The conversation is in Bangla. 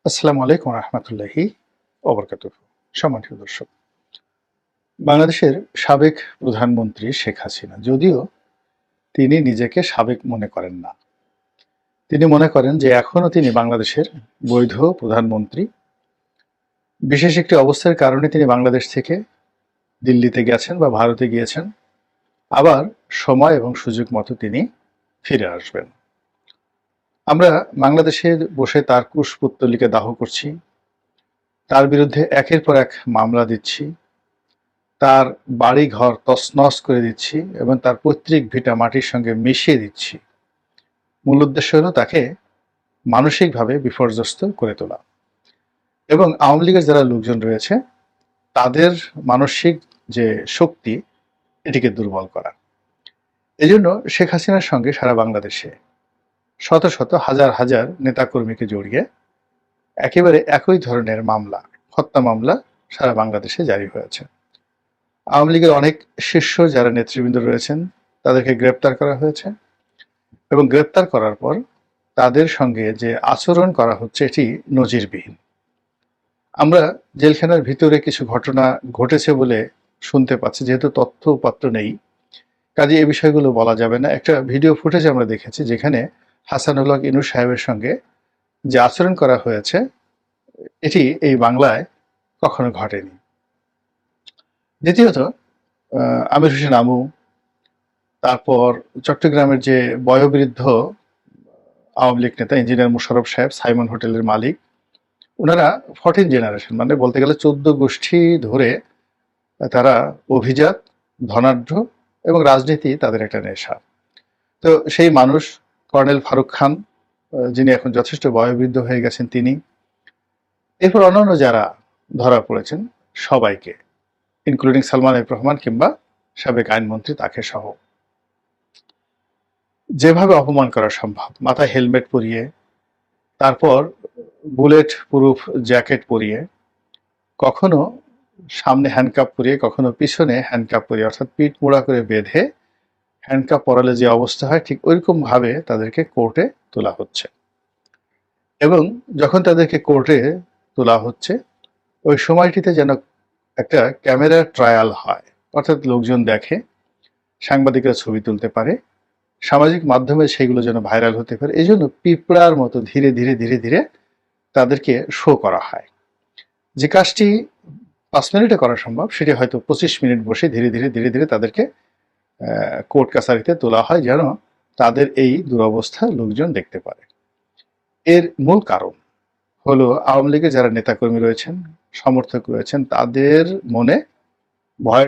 আসসালামু আলাইকুম রহমতুল্লাহি ওবরকাতুহু। সম্মানিত দর্শক, বাংলাদেশের সাবেক প্রধানমন্ত্রী শেখ হাসিনা যদিও তিনি নিজেকে সাবেক মনে করেন না। তিনি মনে করেন যে এখনো তিনি বাংলাদেশের বৈধ প্রধানমন্ত্রী। বিশেষ একটি অবস্থার কারণে তিনি বাংলাদেশ থেকে দিল্লিতে গেছেন বা ভারতে গিয়েছেন। আবার সময় এবং সুযোগ মতো তিনি ফিরে আসবেন। আমরা বাংলাদেশে বসে তার কুশপুত্তলিকা দাহ করছি, তার বিরুদ্ধে একের পর এক মামলা দিচ্ছি, তার বাড়িঘর তছনছ করে দিচ্ছি এবং তার পৈতৃক ভিটা মাটির সঙ্গে মিশিয়ে দিচ্ছি। মূল উদ্দেশ্য হলো তাকে মানসিকভাবে বিপর্যস্ত করে তোলা এবং আওয়ামী লীগের যারা লোকজন রয়েছে তাদের মানসিক যে শক্তি এটিকে দুর্বল করা। এজন্য শেখ হাসিনার সঙ্গে সারা বাংলাদেশে শত শত হাজার হাজার নেতাকর্মীকে জড়িয়ে একেবারে একই ধরনের মামলা, হত্যা মামলা সারা বাংলাদেশে জারি হয়েছে। আওয়ামী লীগের অনেক শীর্ষ যারা নেতৃবৃন্দ রয়েছেন তাদেরকে গ্রেপ্তার করা হয়েছে এবং গ্রেপ্তার করার পর তাদের সঙ্গে যে আচরণ করা হচ্ছে এটি নজিরবিহীন। আমরা জেলখানার ভিতরে কিছু ঘটনা ঘটেছে বলে শুনতে পাচ্ছি, যেহেতু তথ্য উপাত্ত নেই কাজে এই বিষয়গুলো বলা যাবে না। একটা ভিডিও ফুটেজ আমরা দেখেছি যেখানে হাসানুল হক ইনু সাহেবের সঙ্গে যে আচরণ করা হয়েছে এটি এই বাংলায় কখনো ঘটেনি। দ্বিতীয়ত, আমির হোসেন আমু, তারপর চট্টগ্রামের যে বয়োবৃদ্ধ আওয়ামী লীগ নেতা ইঞ্জিনিয়ার মোশাররফ সাহেব, সাইমন হোটেলের মালিক, ওনারা 14 জেনারেশন মানে বলতে গেলে 14 গোষ্ঠী ধরে তারা অভিজাত, ধনাঢ্য এবং রাজনীতি তাদের একটা নেশা। তো সেই মানুষ কর্নেল ফারুক খান, যিনি এখন যথেষ্ট বয়োবৃদ্ধ হয়ে গেছেন, তিনি, এরপর অন্যান্য যারা ধরা পড়েছেন সবাইকে, ইনক্লুডিং সালমান এফ রহমান কিংবা সাবেক আইনমন্ত্রী তাকে সহ যেভাবে অপমান করা সম্ভব, মাথায় হেলমেট পরিয়ে, তারপর বুলেট প্রুফ জ্যাকেট পরিয়ে, কখনো সামনে হ্যান্ডকাপ পরিয়ে, কখনো পিছনে হ্যান্ডকাপ পরিয়ে, অর্থাৎ পিঠ মোড়া করে বেঁধে হ্যান্ডকাপ পরালে যে অবস্থা হয় ঠিক ওইরকম ভাবে তাদেরকে কোর্টে তোলা হচ্ছে। এবং যখন তাদেরকে কোর্টে তোলা হচ্ছে ওই সময়টিতে যেন একটা ক্যামেরার ট্রায়াল হয়, অর্থাৎ লোকজন দেখে, সাংবাদিকরা ছবি তুলতে পারে, সামাজিক মাধ্যমে সেগুলো যেন ভাইরাল হতে পারে। এই জন্য পিঁপড়ার মতো ধীরে ধীরে ধীরে ধীরে তাদেরকে শো করা হয়। যে কাজটি 5 মিনিটে করা সম্ভব সেটি হয়তো 25 মিনিট বসে ধীরে ধীরে ধীরে ধীরে তাদেরকে কোর্ট কাছারিতে তোলা হয় যেন তাদের এই দুরবস্থা লোকজন দেখতে পারে। এর মূল কারণ হলো আওয়ামী লীগের যারা নেতাকর্মী রয়েছেন, সমর্থক রয়েছেন, তাদের মনে ভয়